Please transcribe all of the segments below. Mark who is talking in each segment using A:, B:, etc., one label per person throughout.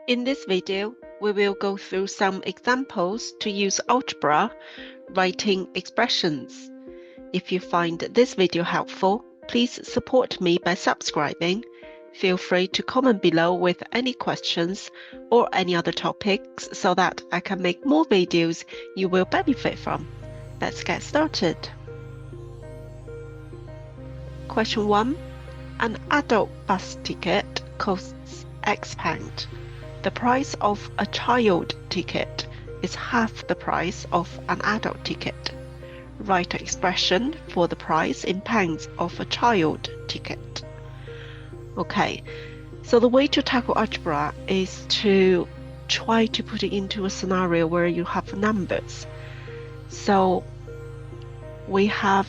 A: In this video, we will go through some examples to use algebra writing expressions. If you find this video helpful, please support me by subscribing. Feel free to comment below with any questions or any other topics so that I can make more videos you will benefit from. Let's get started. Question 1. An adult bus ticket costs £X. The price of a child ticket is half the price of an adult ticket. Write an expression for the price in pounds of a child ticket. Okay, so the way to tackle algebra is to try to put it into a scenario where you have numbers. So we have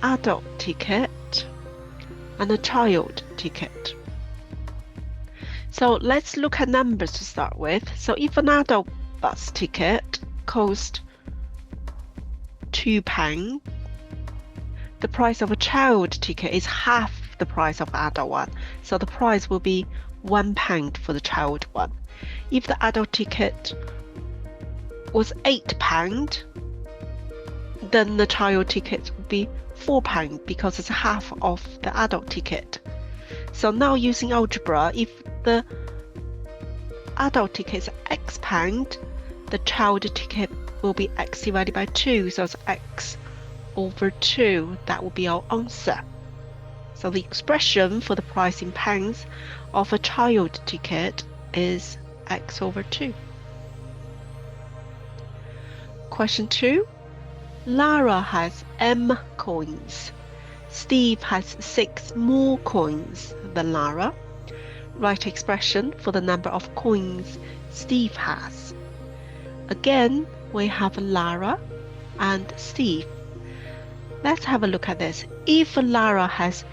A: adult ticket and a child ticket. So let's look at numbers to start with. So if an adult bus ticket costs £2, the price of a child ticket is half the price of the adult one. So the price will be £1 for the child one. If the adult ticket was £8, then the child ticket would be £4 because it's half of the adult ticket. So now using algebra, if the adult ticket is X pound, the child ticket will be X divided by 2, so it's X over 2. That will be our answer. So the expression for the price in pounds of a child ticket is X over 2. Question 2. Lara has M coins. Steve has 6 more coins than Lara. Write expression for the number of coins Steve has. Again, we have Lara and Steve. Let's have a look at this. If Lara has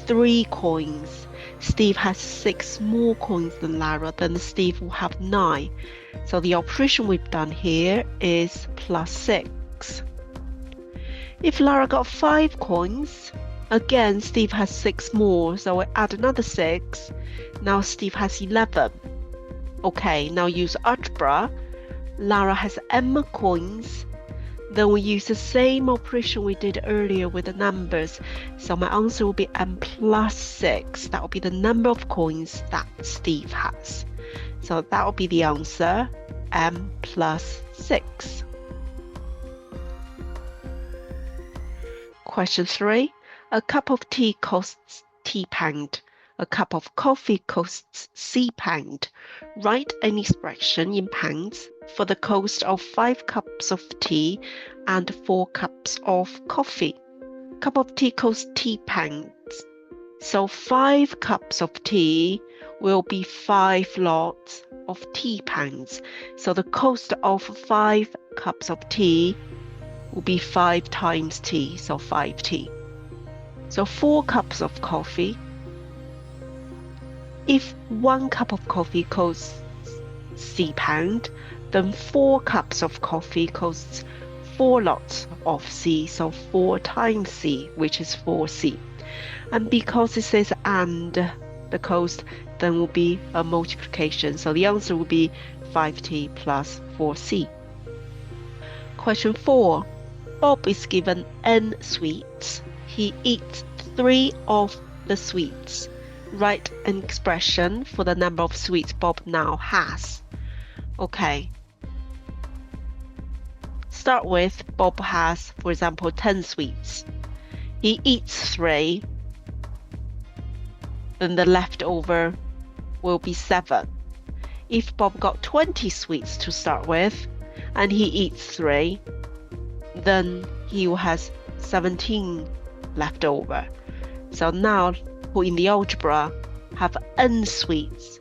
A: 3 coins, Steve has 6 more coins than Lara, then Steve will have 9. So the operation we've done here is plus 6. If Lara got 5 coins, again Steve has 6 more, so we add another 6. Now Steve has 11. Okay, now use algebra. Lara has M coins. Then we use the same operation we did earlier with the numbers. So my answer will be M plus 6. That will be the number of coins that Steve has. So that will be the answer, M plus 6. Question 3. A cup of tea costs £T. A cup of coffee costs £C. Write an expression in pounds for the cost of 5 cups of tea and 4 cups of coffee. Cup of tea costs £T. So 5 cups of tea will be 5 lots of £T. So the cost of 5 cups of tea will be 5 times T, so 5T. So 4 cups of coffee. If 1 cup of coffee costs £C, then 4 cups of coffee costs 4 lots of C, so 4 times C, which is 4C. And because it says and the cost, then will be a multiplication. So the answer will be 5T plus 4C. Question 4. Bob is given N sweets. He eats 3 of the sweets. Write an expression for the number of sweets Bob now has. Okay. Start with Bob has, for example, 10 sweets. He eats 3. Then the leftover will be 7. If Bob got 20 sweets to start with, and he eats 3, then he has 17 left over. So now in the algebra have N sweets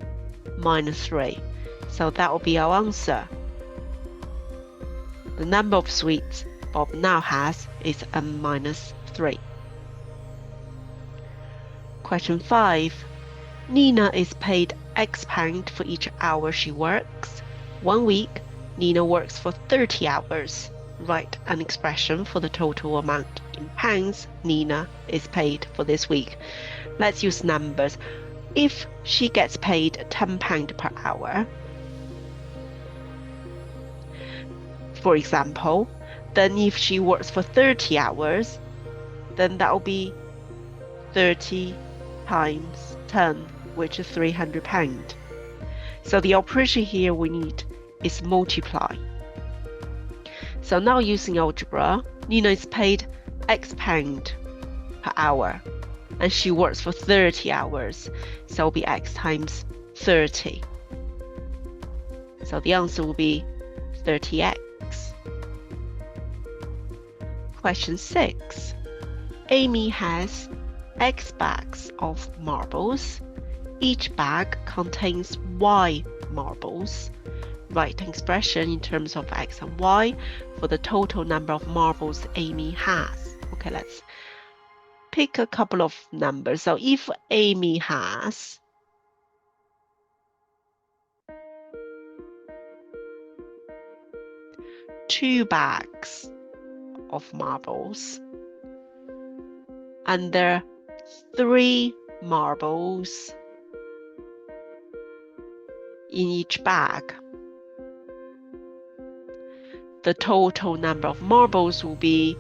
A: minus 3. So that will be our answer. The number of sweets Bob now has is N minus 3. Question 5. Nina is paid X pound for each hour she works. 1 week, Nina works for 30 hours. Write an expression for the total amount in pounds Nina is paid for this week. Let's use numbers. if she gets paid £10 per hour, for example, then if she works for 30 hours, then that will be 30 times 10, which is £300. So the operation here we need is multiply. So now using algebra, Nina is paid X pound per hour, and she works for 30 hours, so it'll be X times 30. So the answer will be 30X. Question 6. Amy has X bags of marbles. Each bag contains Y marbles. Write an expression in terms of X and Y for the total number of marbles Amy has. Okay, let's pick a couple of numbers. So if Amy has two bags of marbles and there are 3 marbles in each bag, the total number of marbles will be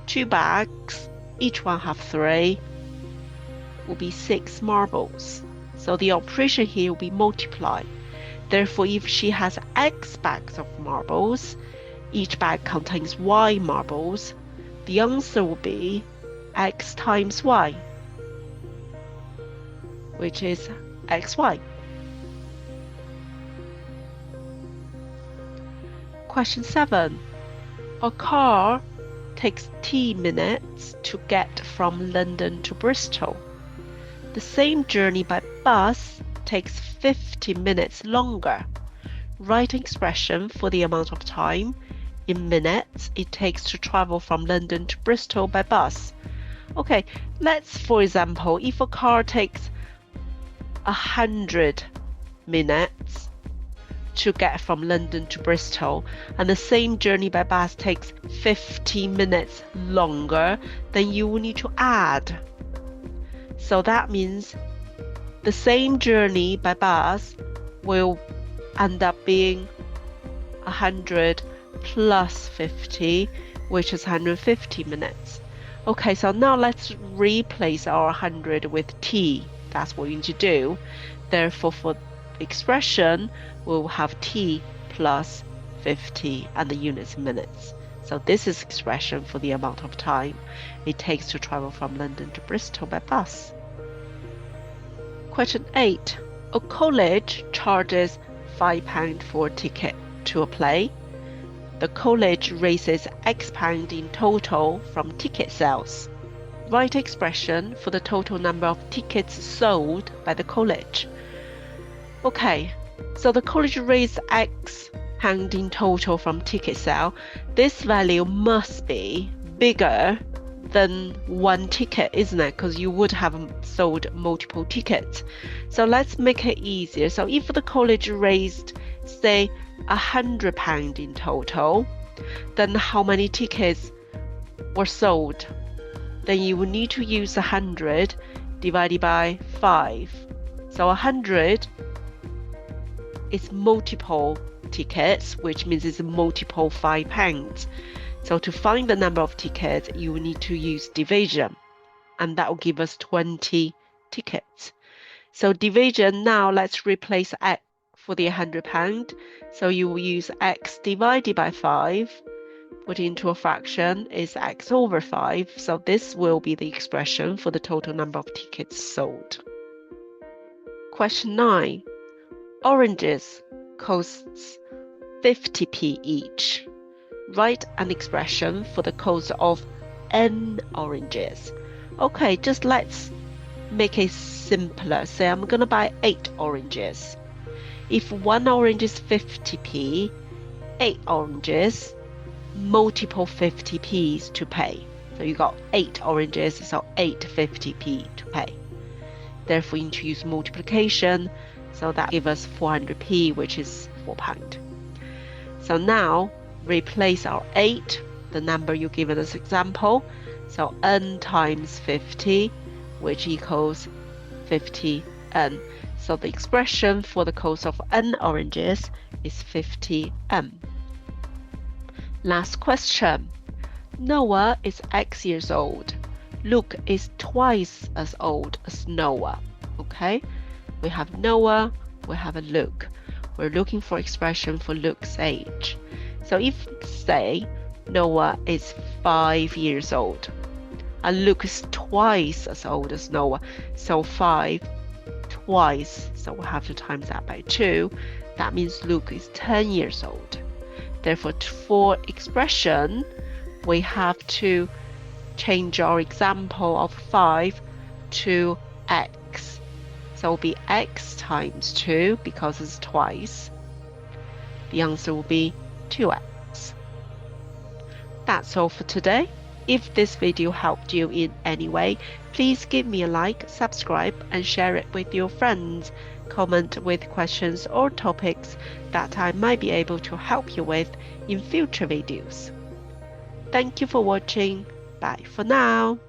A: 2 bags, each one have 3, will be 6 marbles. So the operation here will be multiply. Therefore, if she has X bags of marbles, each bag contains Y marbles, the answer will be X times Y, which is XY. Question 7. A car takes T minutes to get from London to Bristol. The same journey by bus takes 50 minutes longer. Write an expression for the amount of time in minutes it takes to travel from London to Bristol by bus. Okay, let's, for example, if a car takes 100 minutes to get from London to Bristol and the same journey by bus takes 50 minutes longer, then you will need to add. So that means the same journey by bus will end up being 100 plus 50, which is 150 minutes. Okay, so now let's replace our 100 with T. That's what we need to do. Therefore, for the expression, we'll have T plus 50 and the units in minutes. So this is expression for the amount of time it takes to travel from London to Bristol by bus. Question 8. A college charges £5 for a ticket to a play. The college raises X pound in total from ticket sales. Write expression for the total number of tickets sold by the college. Okay, so the college raised X pound in total from ticket sale. This value must be bigger than one ticket, isn't it? Because you would have sold multiple tickets. So let's make it easier. So if the college raised, say, £100 in total, then how many tickets were sold? Then you will need to use 100 divided by 5. So 100 is multiple tickets, which means it's multiple £5. So to find the number of tickets, you will need to use division, and that will give us 20 tickets. So division, now let's replace X for the £100. So you will use X divided by 5, put into a fraction is X over 5. So this will be the expression for the total number of tickets sold. Question 9. Oranges costs 50p each. Write an expression for the cost of n oranges. Okay, just let's make it simpler. Say I'm gonna buy 8 oranges. If 1 orange is 50p, 8 oranges, multiple 50p's to pay. So you got 8 oranges, so 8 50p to pay. Therefore, you need to use multiplication, so that gives us 400p, which is £4. So now, replace our 8, the number you give in this example, so n times 50, which equals 50 n. So the expression for the cost of n oranges is 50m. Last question. Noah is X years old. Luke is twice as old as Noah. Okay, we have Noah, we have a Luke. We're looking for expression for Luke's age. So if, say, Noah is 5 years old, and Luke is twice as old as Noah, so 5 twice, so we'll have to times that by 2. That means Luke is 10 years old. Therefore, for expression, we have to change our example of 5 to x. So it will be x times 2 because it's twice. The answer will be 2x. That's all for today. If this video helped you in any way, please give me a like, subscribe, and share it with your friends. Comment with questions or topics that I might be able to help you with in future videos. Thank you for watching. Bye for now.